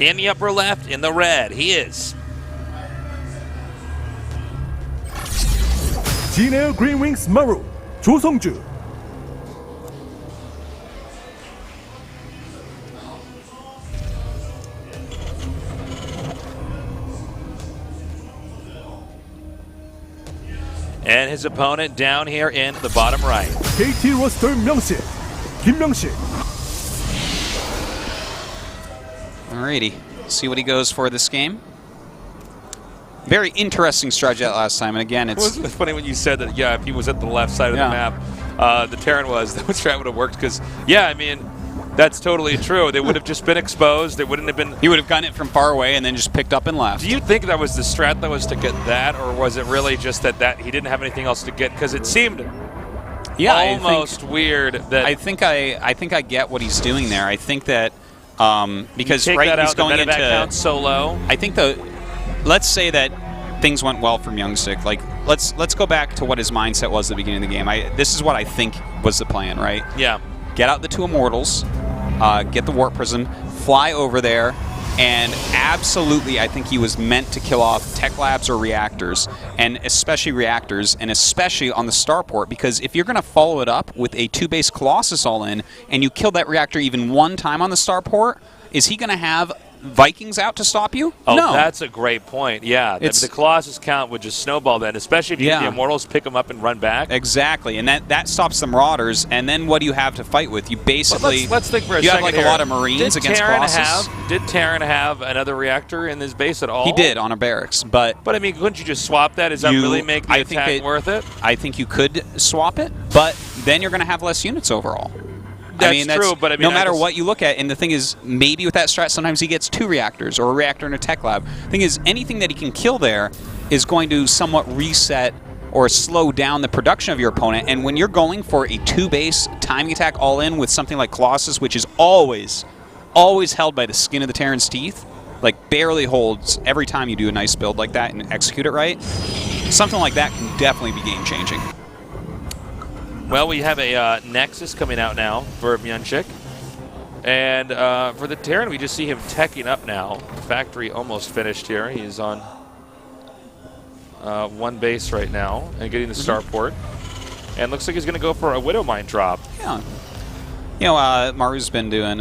In the upper left, in the red, he is. GSL Green Wings Maru, 조성주. And his opponent down here in the bottom right. KT roster MyuNgSiK, 김명식. Alrighty, see what he goes for this game. Very interesting strategy that last time, and again, it's funny when you said that. Yeah, if he was at the left side of the map, the Terran was. That strat would have worked because, yeah, I mean, that's totally true. They would have just been exposed. They wouldn't have been. He would have gotten it from far away and then just picked up and left. Do you think that was the strat that was to get that, or was it really just that he didn't have anything else to get? Because it seemed almost weird that. I think I get what he's doing there. I think that because take right that he's out, going the into count so low. I think let's say that things went well for MyuNgSiK. Like let's go back to what his mindset was at the beginning of the game. This is what I think was the plan, right? Yeah. Get out the 2 Immortals, get the Warp Prism, fly over there, and absolutely I think he was meant to kill off tech labs or reactors, and especially reactors, and especially on the starport, because if you're going to follow it up with a 2-base Colossus all in, and you kill that reactor even one time on the starport, is he going to have Vikings out to stop you? Oh, no. That's a great point. Yeah, the Colossus count would just snowball then, especially if you get the Immortals, pick them up and run back. Exactly, and that stops the Marauders, and then what do you have to fight with? You basically let's think for a you second have like here. a lot of Marines against Colossus. Did Terran have another reactor in his base at all? He did on a barracks, but I mean, couldn't you just swap that? Does that really make the attack worth it? I think you could swap it, but then you're going to have less units overall. That's true, but I mean, no matter what you look at, and the thing is, maybe with that strat, sometimes he gets 2 reactors or a reactor in a tech lab. The thing is, anything that he can kill there is going to somewhat reset or slow down the production of your opponent. And when you're going for a 2-base timing attack all in with something like Colossus, which is always held by the skin of the Terran's teeth, like barely holds every time you do a nice build like that and execute it right, something like that can definitely be game-changing. Well, we have a Nexus coming out now for MyuNgSiK. And for the Terran, we just see him teching up now. Factory almost finished here. He's on 1 base right now and getting the starport. And looks like he's going to go for a Widow Mine drop. Yeah. You know, Maru's been doing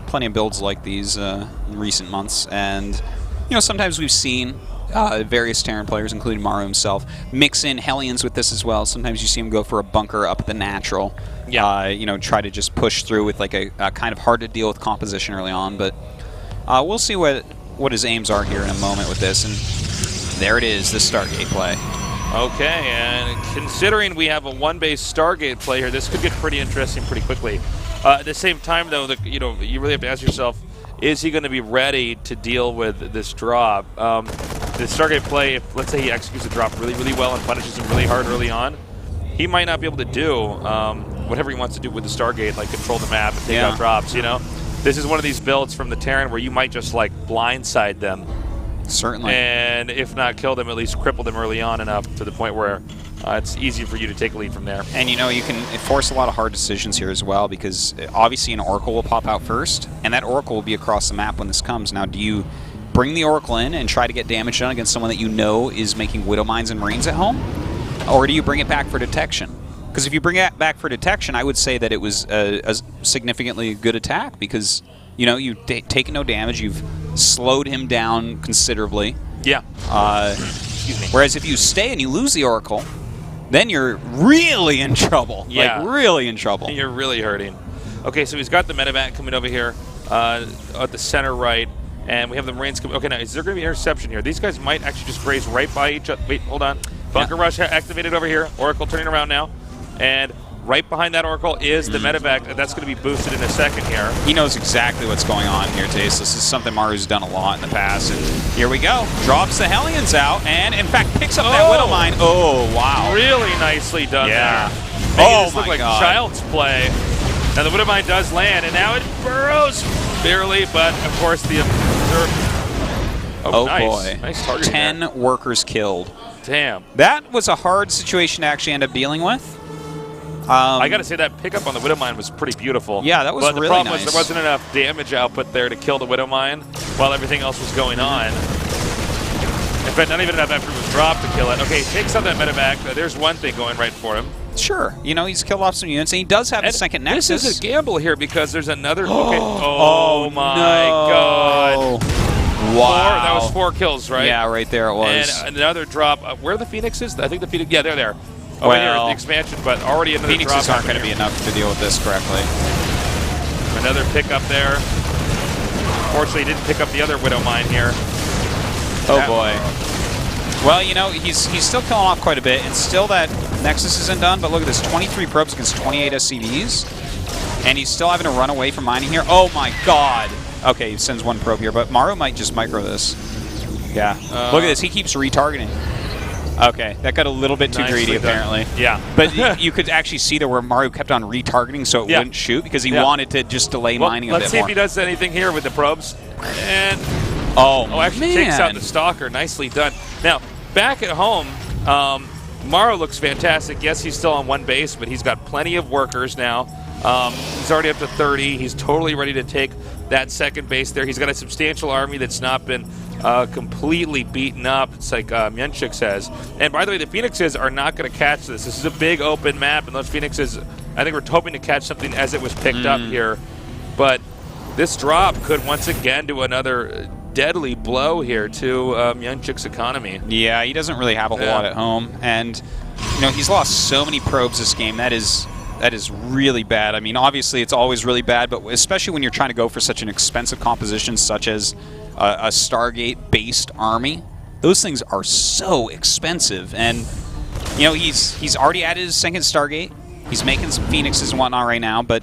plenty of builds like these in recent months. And, you know, sometimes we've seen various Terran players, including Maru himself, mix in Hellions with this as well. Sometimes you see him go for a bunker up the natural. Yeah. You know, try to just push through with like a kind of hard to deal with composition early on. But we'll see what his aims are here in a moment with this. And there it is, the Stargate play. Okay, and considering we have a 1-base Stargate play here, this could get pretty interesting pretty quickly. At the same time, though, you know, you really have to ask yourself, is he going to be ready to deal with this drop? The Stargate play, if let's say he executes the drop really, really well and punishes him really hard early on, he might not be able to do whatever he wants to do with the Stargate, like control the map and take out drops, you know? This is one of these builds from the Terran where you might just, like, blindside them. Certainly. And if not kill them, at least cripple them early on enough to the point where it's easy for you to take a lead from there. And, you know, you can force a lot of hard decisions here as well, because obviously an Oracle will pop out first, and that Oracle will be across the map when this comes. Now, do you bring the Oracle in and try to get damage done against someone that you know is making Widow Mines and Marines at home? Or do you bring it back for detection? Because if you bring it back for detection, I would say that it was a significantly good attack, because, you know, you've taken no damage, you've slowed him down considerably. Yeah. Excuse me. Whereas if you stay and you lose the Oracle, then you're really in trouble. Yeah. Like, really in trouble. You're really hurting. Okay, so he's got the medevac coming over here at the center right, and we have the Marines coming. Okay, now, is there going to be interception here? These guys might actually just graze right by each other. Wait, hold on. Bunker Rush activated over here. Oracle turning around now. And right behind that Oracle is the medevac. That's going to be boosted in a second here. He knows exactly what's going on here, Taste. This is something Maru's done a lot in the past. And here we go. Drops the Hellions out and, in fact, picks up that Widow Mine. Oh, wow. Really nicely done there. Oh, this look like child's play. Now, the Widow Mine does land, and now it burrows barely, but, of course, the Oh, nice. Boy. Nice target 10 there. workers killed. Damn. That was a hard situation to actually end up dealing with. I got to say that pickup on the Widow Mine was pretty beautiful. Yeah, that was but really the problem nice. was there wasn't enough damage output there to kill the Widow Mine. while everything else was going on. In fact, not even enough after it was dropped to kill it. Okay, he takes out that medevac. There's one thing going right for him. Sure. You know, he's killed off some units, and he does have a second Nexus. This is a gamble here because there's another... Okay. Oh, my God. Wow. That was 4 kills, right? Yeah, right there it was. And another drop. Where are the Phoenixes? I think the Phoenix... Yeah, they're there. Oh, well, here, the expansion, but already another drop. Phoenixes aren't going to be enough to deal with this correctly. Another pickup there. Fortunately, he didn't pick up the other Widow Mine here. Oh, boy. Well, you know, he's still killing off quite a bit, and still that Nexus isn't done, but look at this, 23 probes against 28 SCVs, and he's still having to run away from mining here. Oh, my God. Okay, he sends 1 probe here, but Maru might just micro this. Yeah. Look at this. He keeps retargeting. Okay, that got a little bit too greedy, apparently. Yeah. But you could actually see there where Maru kept on retargeting so it wouldn't shoot because he wanted to just delay mining a bit more. Let's see if he does anything here with the probes. And actually takes out the Stalker. Nicely done. Now, back at home, Maru looks fantastic. Yes, he's still on 1 base, but he's got plenty of workers now. He's already up to 30. He's totally ready to take that second base there. He's got a substantial army that's not been completely beaten up. It's like MyuNgSiK says. And by the way, the Phoenixes are not going to catch this. This is a big open map, and those Phoenixes, I think we're hoping to catch something as it was picked up here. But this drop could once again do another deadly blow here to MyuNgSiK's economy. Yeah, he doesn't really have a whole lot at home. And, you know, he's lost so many probes this game. That is really bad. I mean, obviously it's always really bad, but especially when you're trying to go for such an expensive composition such as a Stargate-based army, those things are so expensive. And, you know, he's already added his second Stargate. He's making some Phoenixes and whatnot right now, but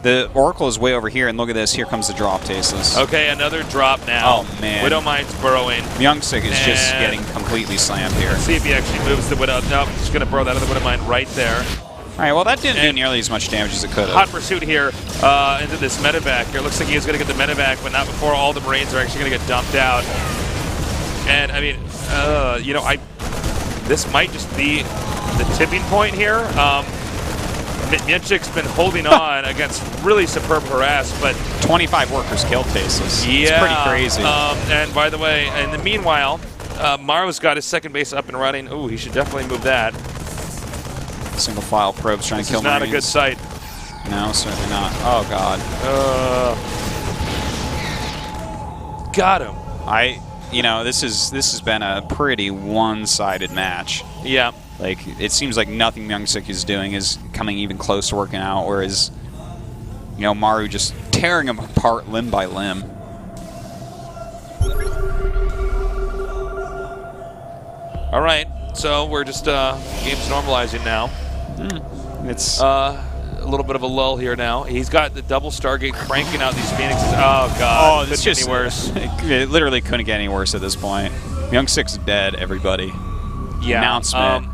the Oracle is way over here, and look at this. Here comes the drop, Tasteless. Okay, another drop now. Oh, man. Widow Mine's burrowing. MyuNgSiK is just getting completely slammed here. Let's see if he actually moves the Widow. Nope, just going to burrow that other Widow Mine right there. All right, well, that didn't do nearly as much damage as it could have. Hot pursuit here into this medevac here. Looks like he's going to get the medevac, but not before all the Marines are actually going to get dumped out. And, I mean, you know, this might just be the tipping point here. MyuNgSiK's been holding on against really superb harass, but 25 workers killed, Tasteless. Yeah, it's pretty crazy. And by the way, in the meanwhile, Maru's got his second base up and running. Ooh, he should definitely move that. Single file probes trying to kill Marines. Marines. This is not a good sight. No, certainly not. Oh, God. Got him. You know, this has been a pretty one-sided match. Yeah. Like, it seems like nothing MyuNgSiK is doing is coming even close to working out, whereas, you know, Maru just tearing him apart limb by limb. All right, so we're just game's normalizing now. It's a little bit of a lull here now. He's got the double Stargate cranking out these Phoenixes. Oh, God. It's just any worse. It literally couldn't get any worse at this point. MyuNgSiK's dead, everybody. Yeah. Announcement.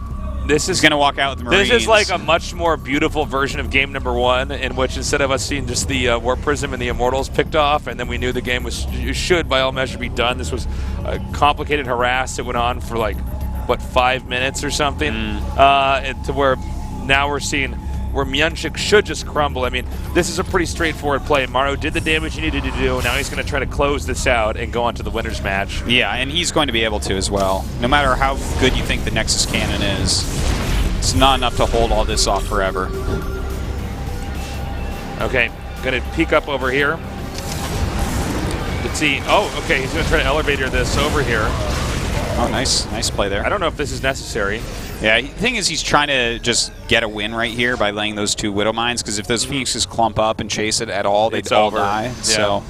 This is going to walk out with the Marines. This is like a much more beautiful version of game number 1, in which instead of us seeing just the Warp Prism and the Immortals picked off, and then we knew the game should by all measure be done. This was a complicated harass that went on for like, what, 5 minutes or something, to where now we're seeing where MyuNgSiK should just crumble. I mean, this is a pretty straightforward play. Maru did the damage he needed to do. Now he's going to try to close this out and go on to the winner's match. Yeah, and he's going to be able to as well. No matter how good you think the Nexus Cannon is, it's not enough to hold all this off forever. Okay, going to peek up over here. Let's see. Oh, okay, he's going to try to elevator this over here. Oh, nice play there. I don't know if this is necessary. Yeah, the thing is he's trying to just get a win right here by laying those 2 Widow Mines, because if those Phoenixes clump up and chase it at all, they'd all die. Yeah. So,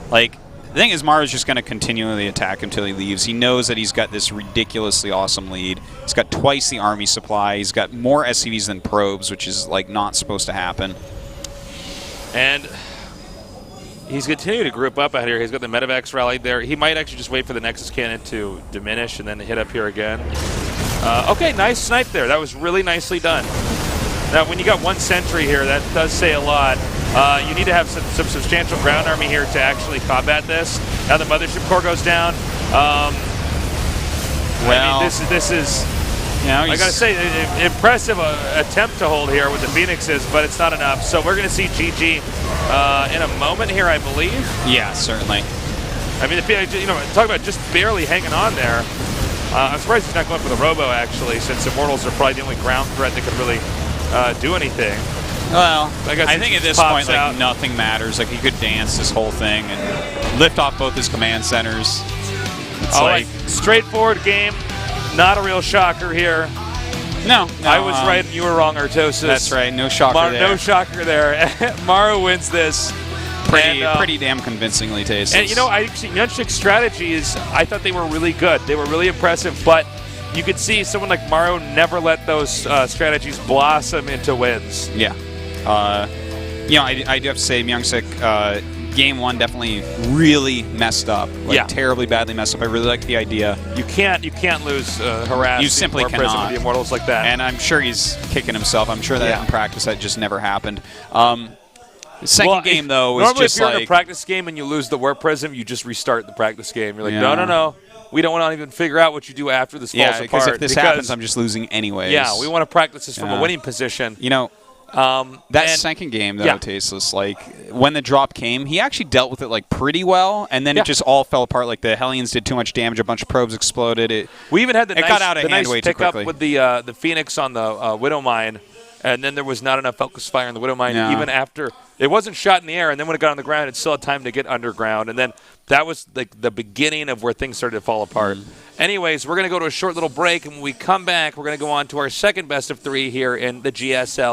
like, the thing is Maru's just going to continually attack until he leaves. He knows that he's got this ridiculously awesome lead. He's got twice the army supply. He's got more SCVs than probes, which is, like, not supposed to happen. And he's continuing to group up out here. He's got the medevacs rallied there. He might actually just wait for the Nexus Cannon to diminish and then hit up here again. Okay, nice snipe there. That was really nicely done. Now, when you got 1 sentry here, that does say a lot. You need to have some substantial ground army here to actually combat this. Now the Mothership Core goes down. Well, I mean, this is I got to say, impressive attempt to hold here with the Phoenixes, but it's not enough. So we're going to see GG in a moment here, I believe. Yeah, certainly. I mean, talk about just barely hanging on there. I'm surprised he's not going for the Robo, actually, since Immortals are probably the only ground threat that could really do anything. Well, I think at this point, like, nothing matters. Like, he could dance this whole thing and lift off both his command centers. It's like straightforward game. Not a real shocker here. No, I was right and you were wrong, Artosis. That's right. No shocker there. No shocker there. Maru wins this. Pretty damn convincingly tasteless. And, MyuNgSiK's strategies, I thought they were really good. They were really impressive, but you could see someone like Maru never let those strategies blossom into wins. Yeah. I do have to say MyuNgSiK, game one definitely really messed up. Terribly badly messed up. I really like the idea. You can't lose harass. You simply with cannot. the Immortals like that. And I'm sure he's kicking himself. I'm sure that in practice that just never happened. The second game, though, was normally just if you're in a practice game and you lose the Warp Prism, you just restart the practice game. You're like, no. We don't want to even figure out what you do after this falls apart. Because if this happens, I'm just losing anyways. Yeah, we want to practice this from a winning position. That second game, though, Tasteless, like, when the drop came, he actually dealt with it, like, pretty well, and then it just all fell apart. Like, the Hellions did too much damage, a bunch of probes exploded. We even had the got out of hand way too pickup quickly. with the Phoenix on the Widow Mine, and then there was not enough focus fire on the Widow Mine even after. It wasn't shot in the air, and then when it got on the ground, it still had time to get underground, and then that was like the beginning of where things started to fall apart. Anyways, we're going to go to a short little break, and when we come back, we're going to go on to our second best of three here in the GSL